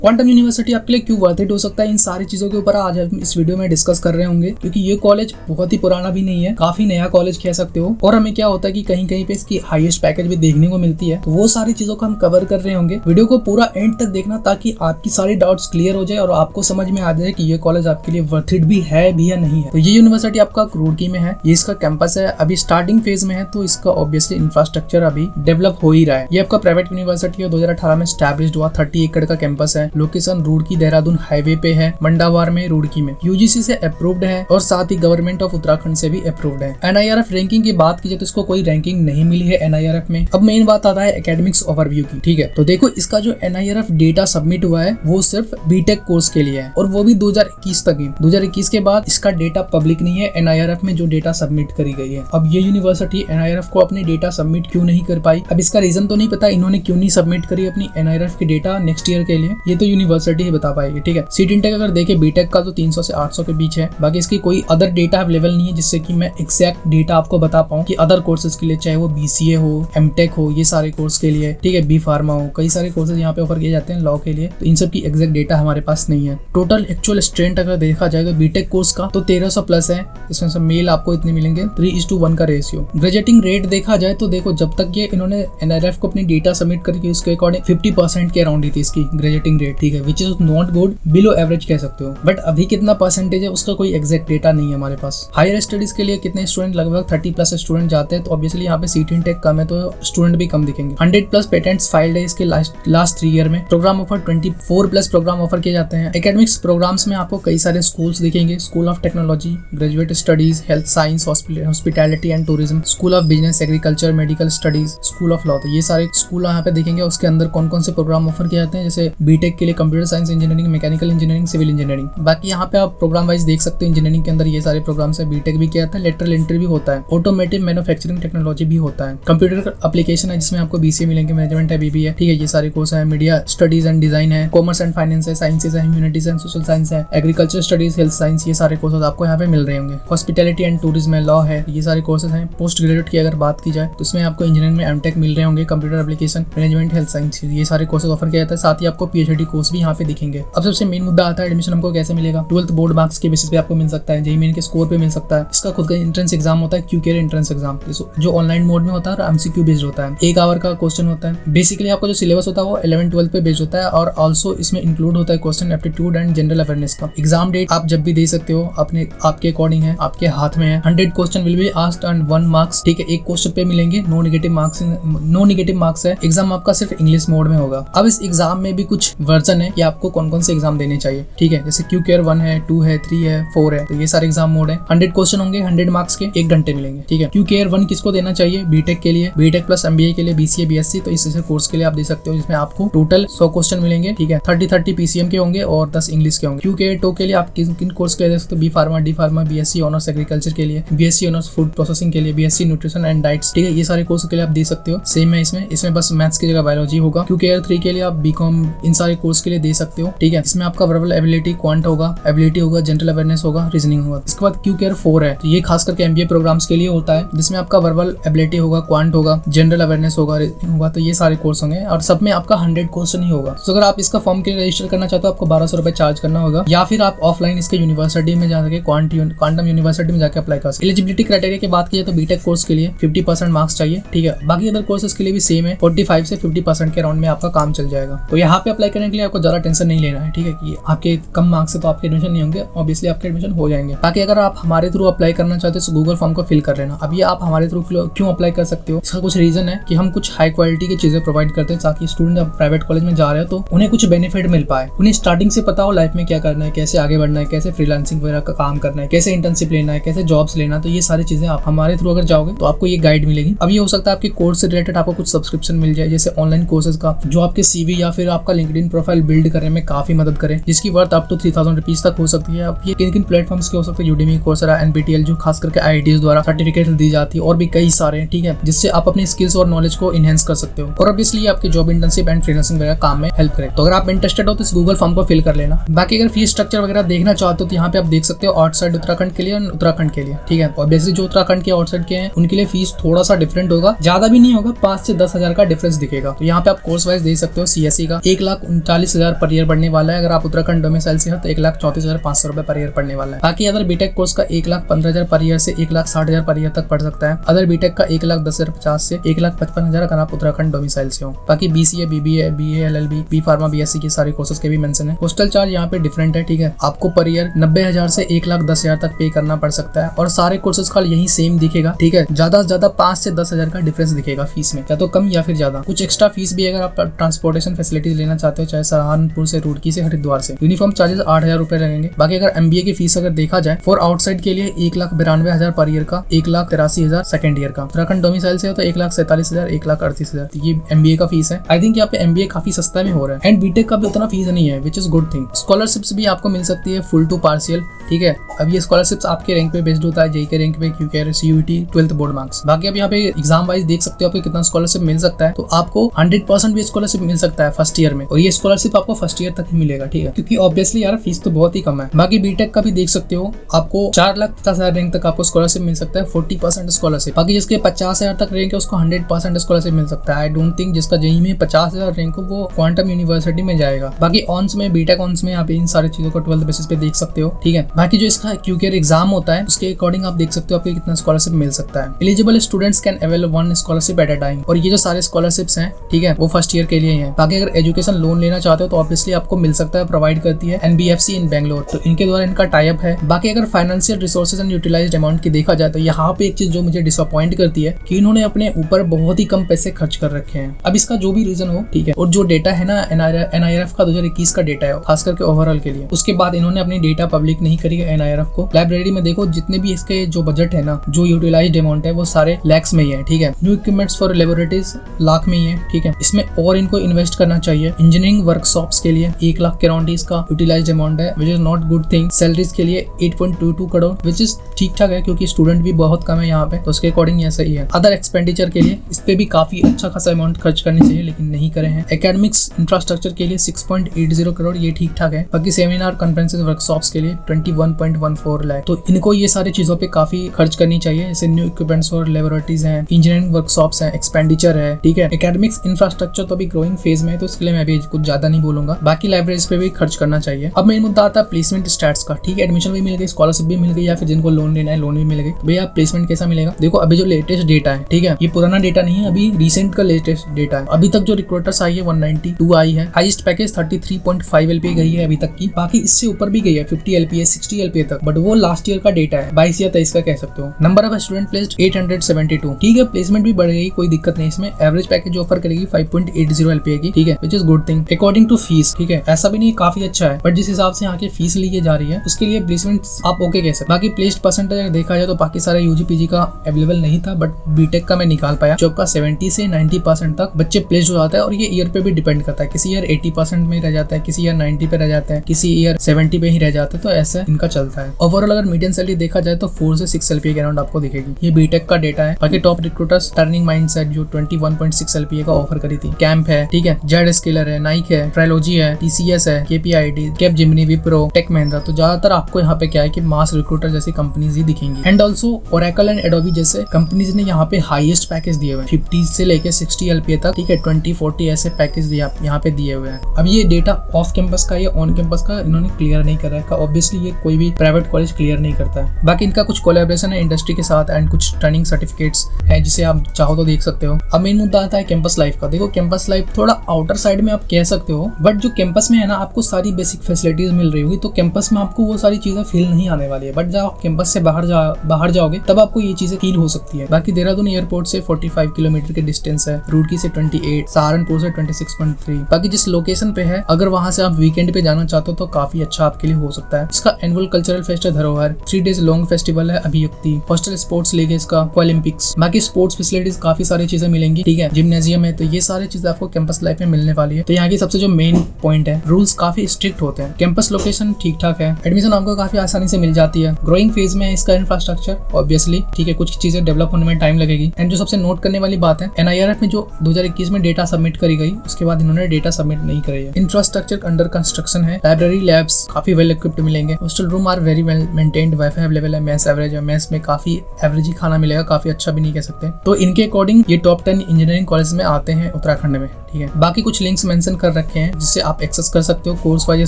Quantum university आपके लिए क्यों वर्थ इट हो सकता है, इन सारी चीजों के ऊपर आज हम इस वीडियो में डिस्कस कर रहे होंगे। क्योंकि ये कॉलेज बहुत ही पुराना भी नहीं है, काफी नया कॉलेज कह सकते हो। और हमें क्या होता है कि कहीं कहीं पे इसकी हाईएस्ट पैकेज भी देखने को मिलती है। तो वो सारी चीजों को हम कवर कर रहे होंगे। वीडियो को पूरा एंड तक देखना ताकि आपकी सारी डाउट्स क्लियर हो जाए और आपको समझ में आ जाए कि ये कॉलेज आपके लिए वर्थ इट भी है भी या नहीं है। तो ये यूनिवर्सिटी आपका रुड़की में है, ये इसका कैंपस है, अभी स्टार्टिंग फेज में है, तो इसका ऑब्वियसली इंफ्रास्ट्रक्चर अभी डेवलप हो ही रहा है। ये आपका प्राइवेट यूनिवर्सिटी है, 2018 में स्टैब्लिश्ड हुआ, 30 एकड़ का कैंपस है। लोकेशन रुड़की देहरादून हाईवे पे है, मंडावार में, रुड़की में। यूजीसी से अप्रूव्ड है और साथ ही गवर्नमेंट ऑफ उत्तराखंड से भी अप्रूव्ड है। एनआईआरएफ रैंकिंग की बात की जाए तो इसको कोई रैंकिंग नहीं मिली है एनआईआरएफ में। अब मेन बात आता है एकेडमिक्स ओवरव्यू की, ठीक है। तो देखो इसका जो एनआईआरएफ डेटा सबमिट हुआ है वो सिर्फ बीटेक कोर्स के लिए है और वो भी 2021 तक ही। 2021 के बाद इसका डेटा पब्लिक नहीं है एनआईआरएफ में जो डेटा सबमिट करी गई है। अब ये यूनिवर्सिटी एनआईआरएफ को अपने डेटा सबमिट क्यों नहीं कर पाई, अब इसका रीजन तो नहीं पता इन्होंने क्यों नहीं सबमिट करी अपनी एनआईआरएफ की डेटा नेक्स्ट ईयर के लिए, ये तो यूनिवर्सिटी ही बता पाएगी, ठीक है। सीट इंटेक अगर देखे बीटेक का तो 300 से 800 के बीच है। बाकी इसकी कोई अदर डेटा अवेलेबल नहीं है जिससे कि मैं एग्जैक्ट डेटा आपको बता पाऊं कि अदर कोर्सेज के लिए, चाहे वो बीसीए हो, एमटेक हो, ये सारे कोर्स के लिए, ठीक है, बी फार्मा हो, कई सारे कोर्सेज यहाँ पे ऑफर किए जाते हैं लॉ के लिए। तो इन सब की एग्जैक्ट डेटा हमारे पास नहीं है। टोटल एक्चुअल स्ट्रेंथ अगर देखा जाए तो बीटेक कोर्स का तो 1300 प्लस है, इसमें से मेल आपको इतने मिलेंगे, 3:1 का रेशियो। ग्रेजुएटिंग रेट देखा जाए तो देखो जब तक ये इन्होंने एनआईआरएफ को अपनी डेटा सबमिट करके उसके अकॉर्डिंग 50% के अराउंड ही थी इसकी ग्रेजुएटिंग रेट, ठीक है, which is not good, below average कह सकते हो। बट अभी कितना परसेंटेज है उसका कोई एग्जैक्ट डेटा नहीं है हमारे पास। हायर स्टडीज के लिए कितने स्टूडेंट, लगभग 30 प्लस स्टूडेंट जाते हैं, तो ऑब्वियसली यहाँ पे सीट इनटेक कम है तो स्टूडेंट भी कम दिखेंगे। 100 प्लस पेटेंट्स फाइल्ड है इसके लास्ट 3 ईयर में। Programme offer 24 plus programme offer किए जाते हैं। एकेडमिक्स प्रोग्राम्स में आपको कई सारे स्कूल्स दिखेंगे, school of technology, graduate studies, health science, hospitality and tourism, school of business, agriculture, medical studies, school of law. तो ये सारे स्कूल यहाँ पे दिखेंगे। उसके अंदर कौन कौन से प्रोग्राम ऑफर किए जाते हैं, जैसे बीटेक के लिए computer science engineering, mechanical engineering, civil engineering. बाकी यहाँ पे आप प्रोग्राम वाइज देख सकते हो, इंजीनियरिंग के अंदर ये सारे प्रोग्राम्स है। बीटेक भी किया जाता है, लेटरल एंट्री भी होता है, ऑटोमेटिव मैन्युफैक्चरिंग टेक्नोलॉजी भी होता है, कंप्यूटर एप्लीकेशन है जिसमें आपको बीसीए मिलेंगे, मैनेजमेंट है, बीबी है, ठीक है, ये सारे कोर्स है। मीडिया स्टडीज एंड डिजाइन है, कॉमर्स एंड फाइनेंस है, साइंसेज है, ह्यूमैनिटीज एंड सोशल साइंस है, एग्रीकल्चर स्टडीज, हेल्थ साइंस, ये सारे कोर्सेज आपको यहाँ पे मिल रहे होंगे। हॉस्पिटैलिटी एंड टूरिज्म है, लॉ है, ये सारे कोर्सेज हैं। पोस्ट ग्रेजुएट की अगर बात की जाए तो इसमें आपको इंजीनियरिंग में एमटेक मिल रहे होंगे, computer application, management, health science, ये सारे कोर्सेज ऑफर किया जाता है। साथ ही आपको पीएचडी कोर्स भी यहाँ पे दिखेंगे। अब सबसे मेन मुद्दा आता है एडमिशन हमको कैसे मिलेगा। 12th बोर्ड मार्क्स के बेसिस पे आपको मिल सकता है, जेईई मेन के स्कोर पे मिल सकता है। इसका खुद का एंट्रेंस एग्जाम होता है, क्यूकेयर एंट्रेंस एग्जाम, जो ऑनलाइन मोड में होता है और एमसीक्यू बेस्ड होता है। 1 आवर का क्वेश्चन होता है। बेसिकली आपका जो सिलेबस होता है वो 11-12 पे बेस्ड होता है और ऑल्सो इसमें इंक्लूड होता है question aptitude and general awareness का। एग्जाम डेट आप जब भी दे सकते हो, अपने आपके अकॉर्डिंग है, आपके हाथ में है। 100 question will be asked and 1 marks, ठीक है, एक क्वेश्चन पे मिलेंगे। नो नेगेटिव मार्क्स है। एग्जाम आपका सिर्फ इंग्लिश मोड में होगा। अब इस एग्जाम में भी कुछ वर्जन है कि आपको कौन कौन से एग्जाम देने चाहिए, ठीक है, जैसे क्यूकेयर 1 है, 2 है, 3 है, 4 है, तो ये सारे एग्जाम मोड है। 100 क्वेश्चन होंगे, 100 मार्क्स के, 1 घंटे मिलेंगे, ठीक है। क्यूकेयर 1 किसको देना चाहिए, बीटेक के लिए, बीटेक प्लस एमबीए के लिए, बीसीए, बीएससी, तो इस कोर्स के लिए आप दे सकते हो, जिसमें आपको टोटल 100 क्वेश्चन मिलेंगे, ठीक है। 30 पीसीएम के होंगे और 10 इंग्लिश के होंगे। क्यूकेयर 2 के लिए आप किन कोर्स के लिए दे सकते हो, B pharma, D pharma, BSc honours agriculture के लिए, बीएससी ऑनर्स फूड प्रोसेसिंग के लिए, बीएससी न्यूट्रिशन एंड डाइट्स, ठीक है, ये सारे कोर्स के लिए आप दे सकते हो। सेम है इसमें बस मैथ्स की जगह बायोलॉजी होगा। क्यूकेयर 3 के लिए आप बीकॉम, इन सारे कोर्स के लिए दे सकते हो, ठीक है। इसमें आपका वर्बल एबिलिटी, क्वांट होगा, एबिलिटी होगा, जनरल अवेयरनेस होगा, रीजनिंग होगा। इसके बाद क्यूकेयर 4 है, तो ये खास करके एमबीए प्रोग्राम्स के लिए होता है, जिसमें आपका वर्बल एबिलिटी होगा, क्वांट होगा, जनरल अवेयरनेस होगा, तो ये सारे कोर्स होंगे और सब में आपका 100 क्वेश्चन ही होगा। तो अगर आप इसका फॉर्म के लिए रजिस्टर करना चाहते हो आपको 1200 रुपए चार्ज करना होगा, या फिर आप ऑफलाइन इसके यूनिवर्सिटी में जाके क्वांटम यूनिवर्सिटी में जाके अप्लाई कर सकते। एलिजिबिलिटी क्राइटेरिया की बात की जाए तो बीटेक कोर्स के लिए 50% मार्क्स चाहिए, ठीक है। बाकी अदर कोर्सेज के लिए भी सेम है, 45 से 50% के अराउंड में आपका काम चल जाएगा। तो यहाँ पे अप्लाई करने के लिए आपको ज्यादा टेंशन नहीं लेना है, ठीक है, कि आपके कम मार्क्स से तो आपके एडमिशन नहीं होंगे, ऑब्वियसली आपके एडमिशन हो जाएंगे। बाकी अगर आप हमारे थ्रू अप्लाई करना चाहते हो तो गूगल फॉर्म को फिल कर लेना। अब ये आप हमारे थ्रू क्यों अप्लाई कर सकते हो, इसका कुछ रीजन है कि हम कुछ हाई क्वालिटी की चीजें प्रोवाइड करते हैं ताकि स्टूडेंट जब प्राइवेट कॉलेज में जा रहे हो तो उन्हें कुछ बेनिफिट मिल पाए, उन्हें स्टार्टिंग से पता हो लाइफ में क्या करना है, कैसे आगे बढ़ना है, कैसे फ्रीलांसिंग वगैरह का काम करना है, कैसे इंटर्नशिप लेना है, कैसे जॉब्स लेना है। तो ये सारी चीजें आप हमारे थ्रू अगर जाओगे तो आपको ये गाइड मिलेगी। अब ये हो सकता है आपके कोर्स से रिलेटेड आपको कुछ सब्सक्रिप्शन मिल जाए, जैसे ऑनलाइन कोर्सेज का, जो आपके सीवी या फिर आपका लिंक्डइन प्रोफाइल बिल्ड करने में काफी मदद करे, जिसकी वर्थ अप टू 3000 रुपीज तक हो सकती है। अब ये किन प्लेटफॉर्म्स के हो सकते हैं, यूडेमी, कोर्सेरा, एनपीटीएल, जो खास करके आईआईटीज द्वारा सर्टिफिकेट दी जाती है, और भी कई सारे, ठीक है, जिससे आप अपनी स्किल्स और नॉलेज को इनहेंस कर सकते हो और ऑब्वियसली आपके जॉब इंटर्नशिप एंड फ्रीलांसिंग वगैरह काम में हेल्प करे। तो अगर आप इंटरेस्टेड हो तो इस गूगल फॉर्म को फिल कर लेना। बाकी अगर फीस स्ट्रक्चर वगैरह देखना चाहते हो तो यहाँ पे आप देख सकते हो आउटसाइड उत्तराखंड के लिए और उत्तराखंड के लिए, ठीक है। और बेसिकली जो उत्तराखंड के आउटसाइड के हैं उनके लिए फीस थोड़ा सा डिफरेंट होगा, ज्यादा भी नहीं होगा, 5 से 10 हजार का डिफरेंस दिखेगा। तो यहाँ पे आप कोर्स वाइज देख सकते हो। सीएससी का 1,49,000 40,000 पर ईयर पड़ने वाला है। अगर आप उत्तराखंड डोमिसाइल से हो तो 1,34,500 रुपए पर ईयर पड़ने वाला है। बाकी अदर बीटेक कोर्स का 1,15,000 पर ईयर से 1,60,000 पर ईयर तक पड़ सकता है। अदर बीटेक का 1,10,50 से 1,55,000 अगर आप उत्तराखंड डोमिसाइल से हो। बाकी BCA, BBA, BA, LLB, B pharma, BSc के सारे कोर्सेज के भी मेंशन है। हॉस्टल चार्ज यहाँ पे डिफरेंट है, ठीक है। आपको पर ईयर 90,000 से 1,10,000 तक पे करना पड़ सकता है और सारे कोर्सेज का यही सेम दिखेगा, ठीक है। ज्यादा से ज्यादा 5 से 10,000 का डिफरेंस दिखेगा फीस में, या तो कम या फिर ज्यादा। कुछ एक्स्ट्रा फीस भी अगर आप ट्रांसपोर्टेशन फैसिलिटीज लेना चाहते हो, चाहे सहारनपुर से, रुड़की से, हरिद्वार से। यूनिफॉर्म चार्जेस 8,000 रुपए लगेंगे। बाकी अगर MBA की फीस अगर देखा जाए फॉर आउटसाइड के लिए 1,92,000 पर ईयर का, 1,83,000 सेकंड ईयर का। उत्तराखंड डोमिसाइल से हो तो 1,47,000, 1,38,000 ये MBA का फीस है। आई थिंक यहाँ पे MBA काफी सस्ता में हो रहा है एंड बीटेक का भी उतना फीस नहीं है, which is good thing. Scholarships भी आपको मिल सकती है फुल टू पार्शियल, ठीक है। अब ये स्कॉलरशिप्स आपके रैंक पे बेस्ड होता है, JK रैंक पे, QK, CUET, 12th board marks. बाकी अब यहाँ पे एग्जाम वाइज देख सकते हो आपको कितना स्कॉलरशिप मिल सकता है। तो आपको 100% भी स्कॉलरशिप मिल सकता है फर्स्ट ईयर में, और ये स्कॉलरशिप आपको फर्स्ट ईयर तक ही मिलेगा, ठीक है, क्योंकि ऑब्वियसली यार फीस तो बहुत ही कम है। बाकी बीटेक का भी देख सकते हो आपको 4,50,000 रैंक तक आपको स्कॉलरशिप मिल सकता है, 40% स्कॉलरशिप। बाकी जिसके 50,000 तक रैंक है उसको 100% स्कॉलरशिप मिल सकता है। आई डोंट थिंक जिसका JEE में 50,000 रैंक हो वो क्वांटम यूनिवर्सिटी में जाएगा। बाकी ऑन्स में, बीटेक ऑन्स में आप इन सारी चीजों को 12th बेसिस पे देख सकते हो, ठीक है। बाकी जो इसका QK एग्जाम होता है उसके अकॉर्डिंग आप देख सकते हो आपको कितना स्कॉलरशिप मिल सकता है। Eligible students can avail 1 scholarship at a time, और ये जो सारे स्कॉलरशिप्स हैं, ठीक है, वो फर्स्ट ईयर के लिए हैं। बाकी अगर एजुकेशन लोन लेना चाहते हो तो ऑब्वियसली आपको मिल सकता है, प्रोवाइड करती है NBFC इन बेंगलोर, तो इनके द्वारा इनका टाई अप है। बाकी अगर financial resources and utilised amount की देखा जाए तो यहाँ पे एक चीज जो मुझे डिसअपॉइंट करती है कि इन्होंने अपने ऊपर बहुत ही कम पैसे खर्च कर रखे हैं। अब इसका जो भी रीजन हो, ठीक है, और जो डेटा है ना NIRF का 2021 का डेटा है खास करके ओवरऑल के लिए, उसके बाद इन्होंने अपनी डेटा पब्लिक नहीं करी है NIRF को। लाइब्रेरी में देखो जितने भी इसके जो बजट है ना, जो यूटिलाइज्ड अमाउंट है वो सारे लैक्स में ही है, ठीक है। New equipments for laboratories lakh में ही है, ठीक है। इसमें और इनको इन्वेस्ट करना चाहिए। इंजीनियरिंग वर्कशॉप्स के लिए 1 लाख के अराउंड इसका यूटिलाइज्ड अमाउंट है, which is not good thing. Salaries के लिए 8.22 करोड़, विच इज ठीक ठाक है क्योंकि स्टूडेंट भी बहुत कम है यहाँ पे, तो उसके अकॉर्डिंग ये सही है। अदर एक्सपेंडिचर के लिए इस पे भी काफी अच्छा खासा अमाउंट खर्च करनी चाहिए, लेकिन नहीं करे हैं। एकेडमिक्स इंफ्रास्ट्रक्चर के लिए 6.80 करोड़, ये ठीक ठाक है। बाकी सेमिनार, कॉन्फ्रेंसेस, वर्कशॉप्स के लिए 21.14 लाख, तो इनको ये सारी चीजों पे काफी खर्च करनी चाहिए। जैसे न्यू इक्विपमेंट्स और लेबोरेटरीज हैं, इंजीनियरिंग वर्कशॉप्स हैं, एक्सपेंडिचर है, ठीक है। एकेडमिक्स इंफ्रास्ट्रक्चर तो अभी ग्रोइंग फेज में है, तो इसके लिए मैं भी कुछ ज्यादा नहीं बोलूंगा। बाकी लाइब्रेरीज पे भी खर्च करना चाहिए। अब मेन मुद्दा आता है प्लेसमेंट स्टैट्स का, ठीक है। एडमिशन भी मिल गई, स्कॉलरशिप भी मिल गई, या फिर जिनको लोन लेना है लोन भी मिल गई। भैया प्लेसमेंट कैसा मिलेगा? देखो अभी जो लेटेस्ट डेटा है, ठीक है, ये पुराना डेटा नहीं है, अभी रिसेंट का लेटेस्ट डेटा है। अभी तक जो रिक्रूटर्स आई है 192 आई है। हाईएस्ट पैकेज 33.5 LPA गई है अभी तक की। बाकी इससे ऊपर भी गई है 50 LPA, 60 LPA तक, बट वो लास्ट ईयर का डेटा है, 22 या 23 का कह सकते हो। नंबर ऑफ स्टूडेंट प्लेस्ड 872, ठीक है। प्लेसमेंट भी बढ़ गई, कोई दिक्कत नहीं इसमें। एवरेज पैकेज ऑफर करेगी 5.80 LPA की, ठीक है, which is good thing. According to fees, ठीक है, ऐसा भी नहीं काफी अच्छा है, बट जिस हिसाब से यहाँ की फीस ली जा रही है उसके लिए प्लेसमेंट आप ओके कह सकते। बाकी प्लेस्ड परसेंटेज अगर देखा जाए तो बाकी सारे UG PG का अवेलेबल नहीं था, बट बीटेक का मैं निकाल पाया, जो आपका 70 से 90% तक बच्चे प्लेस्ड हो जाता है। और ये ईयर पे भी डिपेंड करता है, किसी ईयर 80% में रह जाता है, किसी ईयर 90 पे रह जाता है, किसी ईयर 70 पे ही रह जाते हैं, तो ऐसा इनका चलता है। ओवरऑल अगर मीडियम सैलरी देखा जाए तो 4 से 6 LPA के अराउंड आपको दिखेगी। ये बीटेक का डेटा है। बाकी टॉप रिक्रूटर्स टर्निंग माइंडसेट जो 21.6 LPA का ऑफर करी थी, कैंप है, ठीक है, जेड स्किलर है, नाइक है, ट्रायोलॉजी है, TCS है, KPIT, Capgemini, Wipro, Tech Mahindra. तो ज्यादातर आपको यहाँ पे क्या है कि मास रिक्रूटर जैसी कंपनीज ही दिखेंगी। And also Oracle and Adobe जैसे कंपनीज ने यहाँ पे हाईएस्ट पैकेज दिए हुए हैं, 50 से लेके 60 LPA तक, ठीक है, 20-40 ऐसे पैकेज यहाँ पे दिए हुए हैं। अब ये डेटा ऑफ कैंपस का या ऑन कैंपस का इन्होंने क्लियर नहीं कर रखा। ऑब्वियसली ये कोई भी प्राइवेट कॉलेज क्लियर नहीं करता है। बाकी इनका कुछ कोलैबोरेशन है इंडस्ट्री के साथ एंड कुछ ट्रेनिंग सर्टिफिकेट्स है जिसे आप चाहो तो देख सकते हो। अब मेन मुद्दा आता है कैंपस लाइफ का। देखो कैंपस लाइफ थोड़ा आउटर साइड में आप कह सकते हो, बट जो कैंपस में है ना आपको सारी बेसिक फैसिलिटीज मिल रही होगी, तो कैंपस में आपको वो सारी चीजें फील नहीं आने वाली है। बट जब आप कैंपस से बाहर जाओगे तब आपको ये चीजें फील हो सकती है। बाकी देहरादून एयरपोर्ट से 45 किलोमीटर के डिस्टेंस है, रुड़की से 28, सहारनपुर से 26.3। बाकी जिस लोकेशन पे है अगर वहां से आप वीकेंड पे जाना चाहते हो तो काफी अच्छा आपके लिए हो सकता है। इसका एनुअल कल्चरल फेस्ट है धरोहर, 3 डेज लॉन्ग फेस्टिवल है अभियुक्ति, हॉस्टल स्पोर्ट्स लीग है इसका, ओलंपिक्स। बाकी स्पोर्ट्स फैसिलिटीज काफी सारी चीजें मिलेंगी, ठीक है, जिम्नेजियम है। तो ये सारी चीजें आपको कैंपस लाइफ में मिलने वाली है। तो यहाँ की सबसे जो मेन पॉइंट है, रूल्स काफी स्ट्रिक्ट होते हैं। कैंपस लोकेशन ठीक ठाक है, एडमिशन आपको काफी आसानी से मिल जाती है। ग्रोइंग फेज में है इसका इंफ्रास्ट्रक्चर ऑब्वियसली, ठीक है, कुछ चीजें डेवलप होने में टाइम लगेगी। एंड जो सबसे नोट करने वाली बात है, NIRF में जो 2021 में डेटा सबमिट करी गई उसके बाद इन्होंने डेटा सबमिट नहीं करे है। इंफ्रास्ट्रक्चर अंडर कंस्ट्रक्शन है, लाइब्रेरी लैब्स काफी वेल इक्विप्ड मिलेंगे, hostel room are very well maintained, wifi available है, मेस एवरेज है, मेस में काफी एवरेज ही खाना मिलेगा, काफी अच्छा भी नहीं कह सकते। तो इनके अकॉर्डिंग ये टॉप 10 इंजीनियरिंग कॉलेज में आते हैं उत्तराखंड में, ठीक है। बाकी कुछ लिंक्स मेंशन कर रखे हैं जिससे आप एक्सेस कर सकते हो। कोर्स वाइज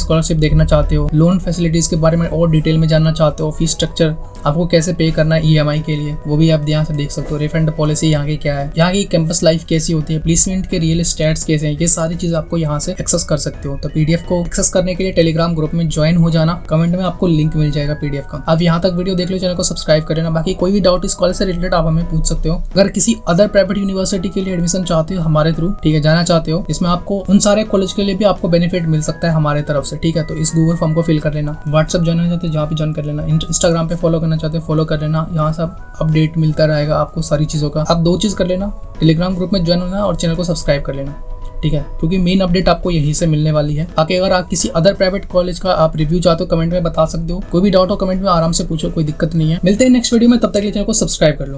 स्कॉलरशिप देखना चाहते हो, लोन फैसिलिटीज के बारे में और डिटेल में जानना चाहते हो, फीस स्ट्रक्चर आपको कैसे पे करना है EMI के लिए, वो भी आप यहाँ से देख सकते हो। रिफंड पॉलिसी यहाँ की क्या है, यहाँ की कैंपस लाइफ कैसी होती है, प्लेसमेंट के रियल स्टेट्स कैसे हैं, ये सारी चीज आपको यहाँ से एक्सेस कर सकते हो। तो PDF को एक्सेस करने के लिए टेलीग्राम ग्रुप में ज्वाइन हो जाना, कमेंट में आपको लिंक मिल जाएगा PDF का। अब यहाँ तक वीडियो देख लो, चैनल को सब्सक्राइब कर लेना। बाकी कोई भी डाउट इस कॉलेज से रिलेटेड आप हमें पूछ सकते हो। अगर किसी अदर प्राइवेट यूनिवर्सिटी के लिए एडमिशन चाहते हो हमारे थ्रू, ठीक है, जाना चाहते हो, इसमें आपको उन सारे कॉलेज के लिए भी आपको बेनिफिट मिल सकता है हमारे तरफ से, ठीक है। तो इस गूगल फॉर्म को फिल कर लेना। व्हाट्सएप जाना चाहते हो जहाँ पे ज्वाइन कर लेना, इंस्टाग्राम पे फॉलो करना चाहते हो फॉलो कर लेना, यहाँ से अपडेट मिलता रहेगा आपको सारी चीज़ों का। आप 2 चीज़ कर लेना, टेलीग्राम ग्रुप में ज्वाइन होना और चैनल को सब्सक्राइब कर लेना, ठीक है, क्योंकि मेन अपडेट आपको यहीं से मिलने वाली है। बाकी अगर आप किसी अदर प्राइवेट कॉलेज का आप रिव्यू चाहते हो कमेंट में बता सकते हो। कोई भी डाउट हो कमेंट में आराम से पूछो, कोई दिक्कत नहीं है। मिलते हैं नेक्स्ट वीडियो में, तब तक के लिए चैनल को सब्सक्राइब कर लो।